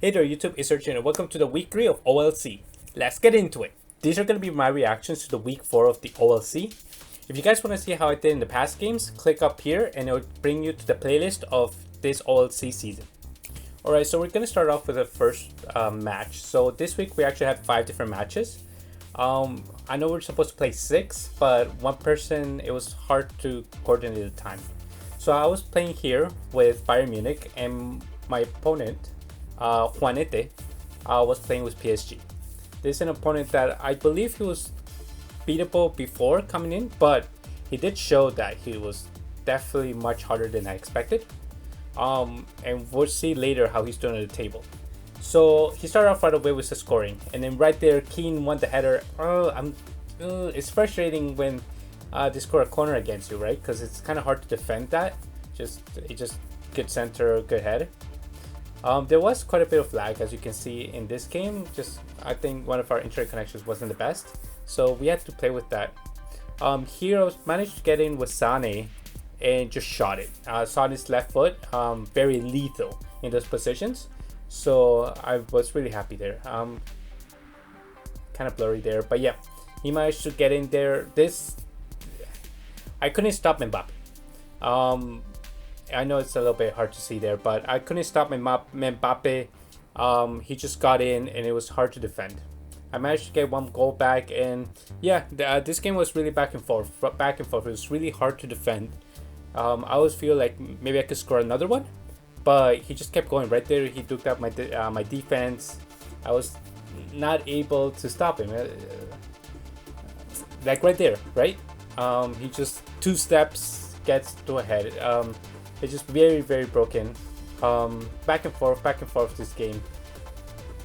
Hey there YouTube, it's Searching and welcome to the week 3 of OLC. Let's get into it. These are going to be my reactions to the week 4 of the OLC. If you guys want to see how I did in the past games, click up here and it will bring you to the playlist of this OLC season. Alright, so we're going to start off with the first match. So this week we actually had 5 different matches. I know we're supposed to play 6, but one person, it was hard to coordinate the time. So I was playing here with Bayern Munich and my opponent Juanete was playing with PSG. This is an opponent that I believe he was beatable before coming in, but he did show that he was definitely much harder than I expected. And we'll see later how he's doing at the table. So he started off right away with the scoring, and then right there, Keane won the header. It's frustrating when they score a corner against you, right? Because it's kind of hard to defend that. It just good center, good head. There was quite a bit of lag, as you can see in this game. I think one of our internet connections wasn't the best, so we had to play with that. Here I managed to get in with Sane and just shot it. Sane's left foot, very lethal in those positions, so I was really happy there. Kind of blurry there, but yeah, he managed to get in there. I couldn't stop Mbappe. I know it's a little bit hard to see there, but I couldn't stop Mbappe. He just got in and it was hard to defend. I managed to get one goal back, and yeah, this game was really back and forth. It was really hard to defend. I always feel like maybe I could score another one, but he just kept going right there. He took out my defense. I was not able to stop him. Like right there, right? He just 2 steps gets to a head. It's just very, very broken. Back and forth this game.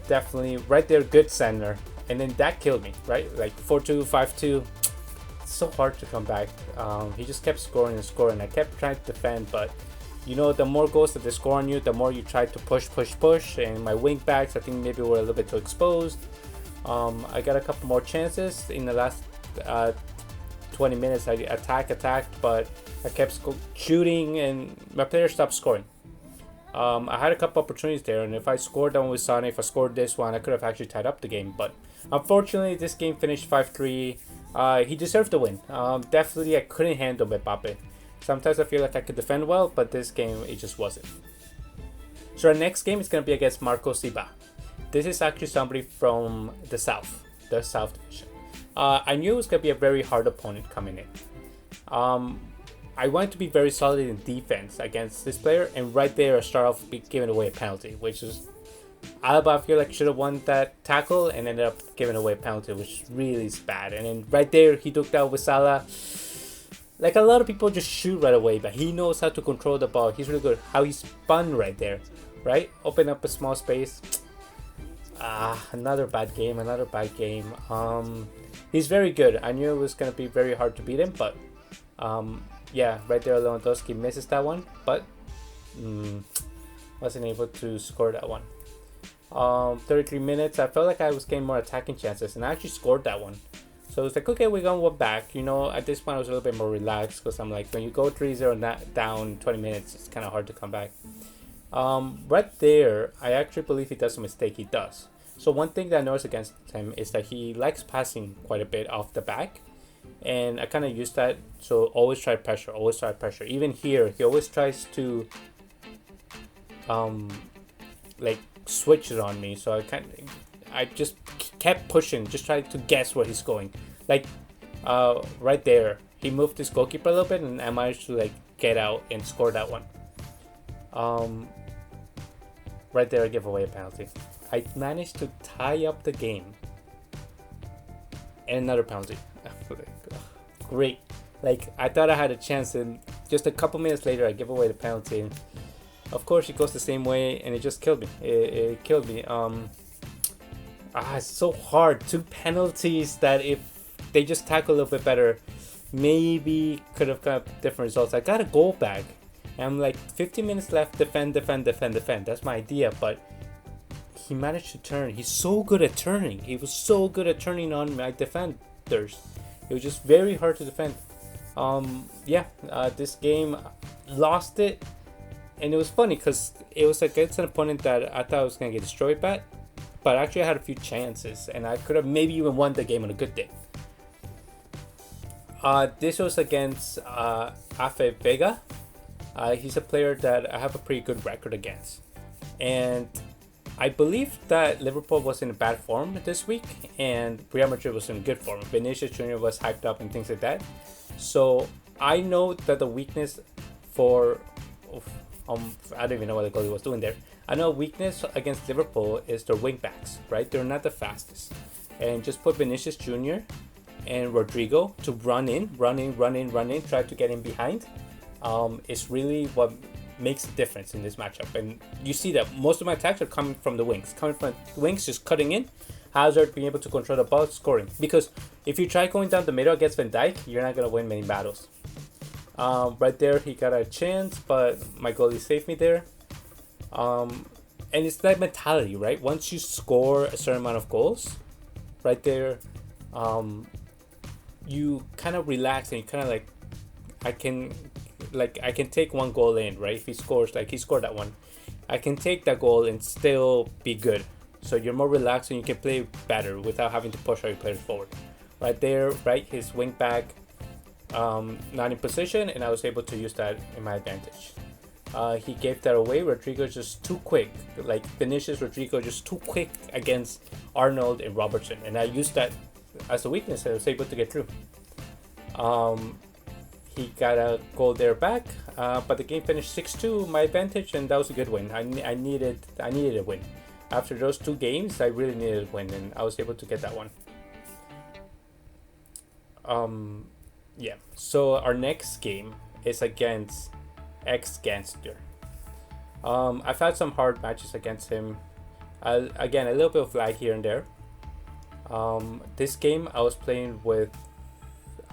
Definitely right there, good center. And then that killed me, right? Like 4-2, 5-2. It's so hard to come back. He just kept scoring and scoring. I kept trying to defend, but you know, the more goals that they score on you, the more you try to push. And my wing backs, I think maybe were a little bit too exposed. I got a couple more chances in the last 20 minutes. I attacked, but I kept shooting and my player stopped scoring. I had a couple opportunities there, and if I scored that one with Sane, if I scored this one, I could have actually tied up the game. But unfortunately, this game finished 5-3. He deserved the win. Definitely, I couldn't handle Mbappe. Sometimes I feel like I could defend well, but this game, it just wasn't. So our next game is going to be against Marco Siba. This is actually somebody from the South Division. I knew it was going to be a very hard opponent coming in. I wanted to be very solid in defense against this player, and right there I start off giving away a penalty, which is Alaba, I feel like should have won that tackle and ended up giving away a penalty, which really is bad. And then right there he took that with Salah. Like a lot of people just shoot right away, but he knows how to control the ball. He's really good. How he spun right there, right? Open up a small space. Another bad game. He's very good. I knew it was going to be very hard to beat him, but yeah, right there Lewandowski misses that one, but wasn't able to score that one. 33 minutes, I felt like I was getting more attacking chances, and I actually scored that one. So it's like, okay, we're going one back. You know, at this point I was a little bit more relaxed, because I'm like, when you go 3-0 down 20 minutes, it's kind of hard to come back. Right there, I actually believe he does a mistake. He does. So one thing that I noticed against him is that he likes passing quite a bit off the back. And I kind of use that, so always try pressure. Even here, he always tries to like switch it on me. So I just kept pushing, just trying to guess where he's going. Like right there, he moved his goalkeeper a little bit, and I managed to like get out and score that one. Right there, I give away a penalty. I managed to tie up the game, and another penalty. Great. Like, I thought I had a chance, and just a couple minutes later I give away the penalty, and of course it goes the same way, and it just killed me. It killed me. It's so hard. 2 penalties that if they just tackle a little bit better, maybe could have got different results. I got a goal back, and I'm like 15 minutes left, defend. That's my idea, but he managed to turn. He's so good at turning. He was so good at turning on my defenders. It was just very hard to defend. This game lost it and it was funny because it was against an opponent that I thought I was gonna get destroyed by, but actually I had a few chances, and I could have maybe even won the game on a good day. This was against Afe Vega. He's a player that I have a pretty good record against, and I believe that Liverpool was in a bad form this week, and Real Madrid was in good form. Vinicius Jr. was hyped up and things like that. So I know that the weakness for I don't even know what the goalie was doing there. I know weakness against Liverpool is their wing backs, right? They're not the fastest, and just put Vinicius Jr. and Rodrigo to run in, try to get in behind. Is really what makes a difference in this matchup. And you see that most of my attacks are coming from the wings, just cutting in. Hazard being able to control the ball, scoring. Because if you try going down the middle against Van Dijk, you're not going to win many battles. Right there, he got a chance, but my goalie saved me there. And it's that mentality, right? Once you score a certain amount of goals, right there, you kind of relax and you kind of like, I can take one goal in, right? If he scores, like he scored that one, I can take that goal and still be good. So you're more relaxed and you can play better without having to push all your players forward. Right there, right, his wing back not in position, and I was able to use that in my advantage. He gave that away. Rodrigo just too quick, like Vinicius, Rodrigo just too quick against Arnold and Robertson, and I used that as a weakness. I was able to get through. He got a goal there back, but the game finished 6-2, my advantage, and that was a good win. I needed a win. After those 2 games, I really needed a win, and I was able to get that one. Yeah. So our next game is against Ex-Gangster. I've had some hard matches against him. Again, a little bit of lag here and there. This game I was playing with,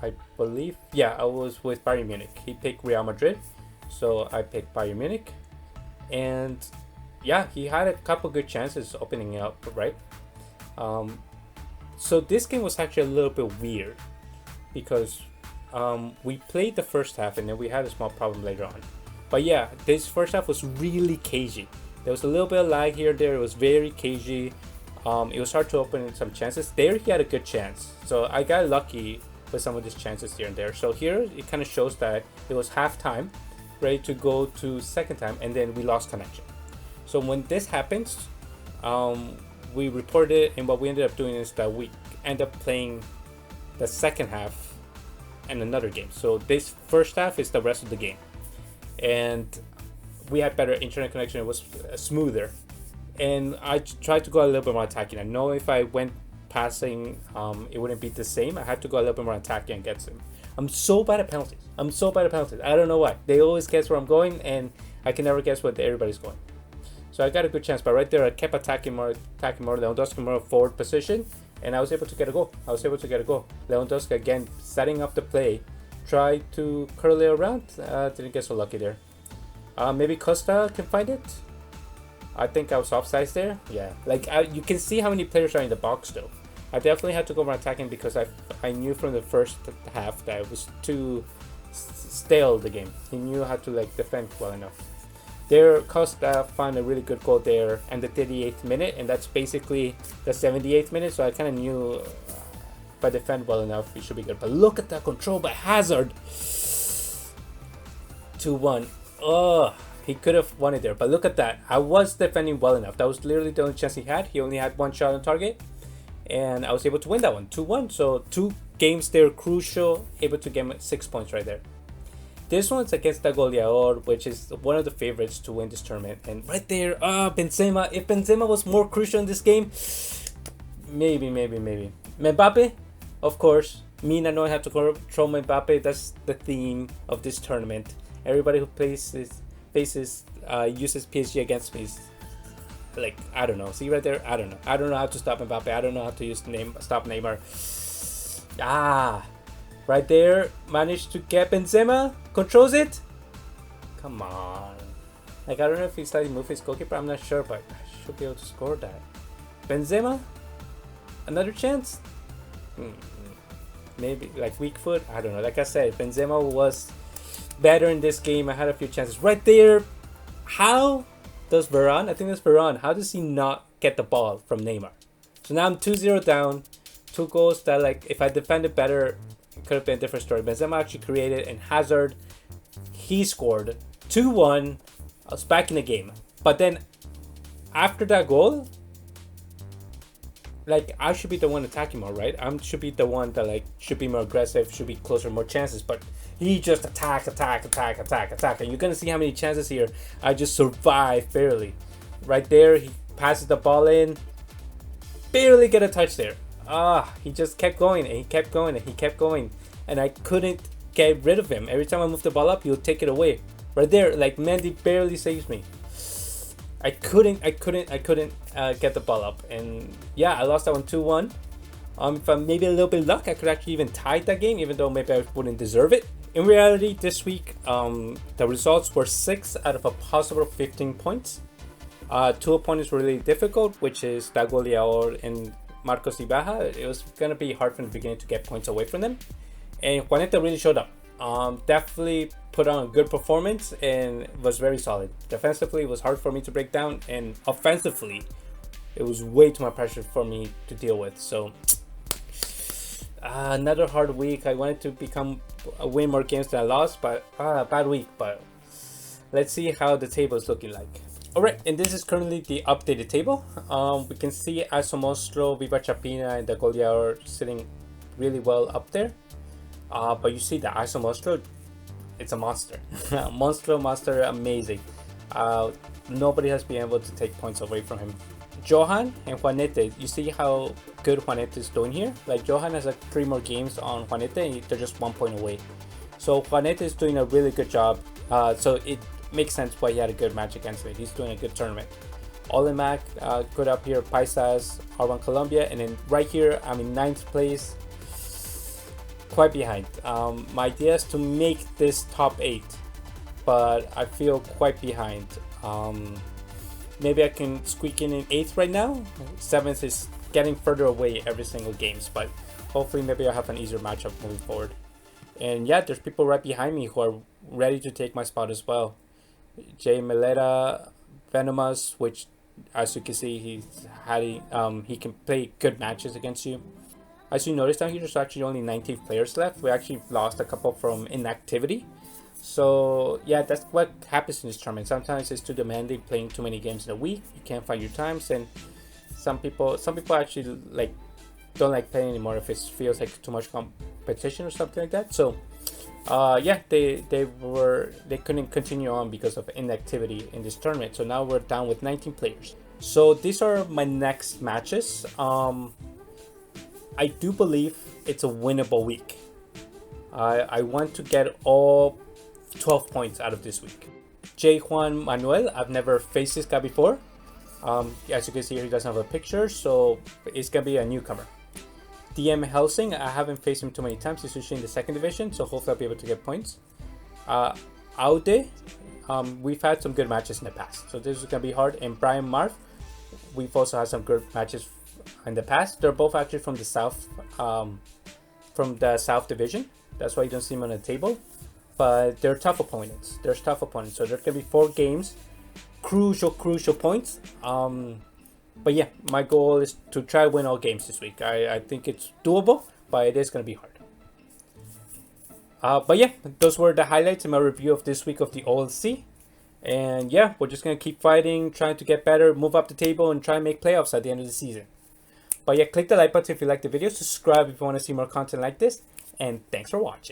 I believe, I was with Bayern Munich. He picked Real Madrid, so I picked Bayern Munich, and he had a couple good chances opening up, right? So this game was actually a little bit weird because we played the first half and then we had a small problem later on. But this first half was really cagey. There was a little bit of lag here and there. It was very cagey. It was hard to open some chances. There he had a good chance, so I got lucky with some of these chances here and there. So here it kind of shows that it was halftime, ready to go to second time, and then we lost connection. So when this happens, we reported it, and what we ended up doing is that we end up playing the second half and another game. So this first half is the rest of the game, and we had better internet connection. It was smoother, and I tried to go a little bit more attacking. I know if I went passing, it wouldn't be the same. I had to go a little bit more attacking against him. I'm so bad at penalties. I don't know why. They always guess where I'm going, and I can never guess where everybody's going. So I got a good chance, but right there I kept attacking more. Lewandowski more forward position, and I was able to get a goal. Lewandowski again setting up the play, tried to curl it around. Didn't get so lucky there. Maybe Costa can find it. I think I was offsides there. Yeah, you can see how many players are in the box though. I definitely had to go more attacking because I knew from the first half that it was too stale, the game. He knew how to defend well enough. There, Costa found a really good goal there and the 38th minute, and that's basically the 78th minute. So I kind of knew if I defend well enough, it should be good. But look at that control by Hazard. 2-1. Oh, he could have won it there, but look at that. I was defending well enough. That was literally the only chance he had. He only had one shot on target, and I was able to win that one, 2-1. So 2 games there, crucial, able to get 6 points right there. This one's against the Goleador, which is one of the favorites to win this tournament. And right there, Benzema. If Benzema was more crucial in this game, maybe. Mbappe, of course. I know I have to control Mbappe. That's the theme of this tournament. Everybody who uses PSG against me is I don't know. See right there? I don't know. I don't know how to stop Mbappe. I don't know how to stop Neymar. Right there, managed to get Benzema, controls it. Come on. I don't know if he slightly moved his goalkeeper, I'm not sure, but I should be able to score that. Benzema, another chance? Maybe, weak foot, I don't know. Like I said, Benzema was better in this game. I had a few chances. Right there, How does Varane, I think that's Varane, how does he not get the ball from Neymar? So now I'm 2-0 down, 2 goals that, like, if I defended better, it could have been a different story. Benzema actually created, and Hazard, he scored 2-1. I was back in the game. But then after that goal, like, I should be the one attacking more, right? I should be the one that, like, should be more aggressive, should be closer, more chances. But he just attack. And you're going to see how many chances here. I just survived barely. Right there, he passes the ball in. Barely get a touch there. He just kept going, and he kept going, and he kept going. And I couldn't get rid of him. Every time I move the ball up, he'll take it away. Right there, like, Mendy barely saves me. I couldn't get the ball up, and yeah, I lost that one 2-1. If I'm maybe a little bit of luck, I could actually even tie that game, even though maybe I wouldn't deserve it. In reality, this week, the results were 6 out of a possible 15 points. 2 opponents were really difficult, which is Da Goleador and Marcos Ibaja. It was gonna be hard from the beginning to get points away from them, and Juaneta really showed up. Definitely put on a good performance and was very solid. Defensively, it was hard for me to break down, and offensively, it was way too much pressure for me to deal with. So another hard week. I wanted to win more games than I lost, but bad week. But let's see how the table is looking like. Alright, and this is currently the updated table. We can see Isomostro, Viva Chapina, and the Goleador sitting really well up there. But you see the Isomostro, it's a monster. monster, amazing. Nobody has been able to take points away from him. Johan and Juanete, you see how good Juanete is doing here? Like, Johan has like 3 more games on Juanete, and they're just 1 point away. So Juanete is doing a really good job. So it makes sense why he had a good match against me. He's doing a good tournament. Olimac, good up here. Paisas, R1 Colombia, and then right here, I'm in 9th place. Quite behind. My idea is to make this top 8, but I feel quite behind. Maybe I can squeak in 8th right now. 7th is getting further away every single games, but hopefully maybe I'll have an easier matchup moving forward. And yeah, there's people right behind me who are ready to take my spot as well. Jay Meleta, Venomous, which as you can see, he can play good matches against you. As you notice down here, there's actually only 19 players left. We actually lost a couple from inactivity. So yeah, that's what happens in this tournament. Sometimes it's too demanding, playing too many games in a week. You can't find your times, and some people actually like don't like playing anymore if it feels like too much competition or something like that. So yeah, they couldn't continue on because of inactivity in this tournament. So now we're down with 19 players. So these are my next matches. I do believe it's a winnable week. I want to get all 12 points out of this week. J. Juan Manuel, I've never faced this guy before. As you can see here, he doesn't have a picture, so it's gonna be a newcomer. DM Helsing, I haven't faced him too many times. He's usually in the 2nd division, so hopefully I'll be able to get points. Aude, we've had some good matches in the past, so this is gonna be hard. And Brian Marv, we've also had some good matches in the past. They're both actually from the south, division. That's why you don't see them on the table. But they're tough opponents. So there's gonna be 4 games, crucial points. But yeah, my goal is to try to win all games this week. I think it's doable, but it is gonna be hard. But yeah, those were the highlights in my review of this week of the OLC. And yeah, we're just gonna keep fighting, trying to get better, move up the table, and try and make playoffs at the end of the season. But yeah, click the like button if you like the video, subscribe if you want to see more content like this, and thanks for watching.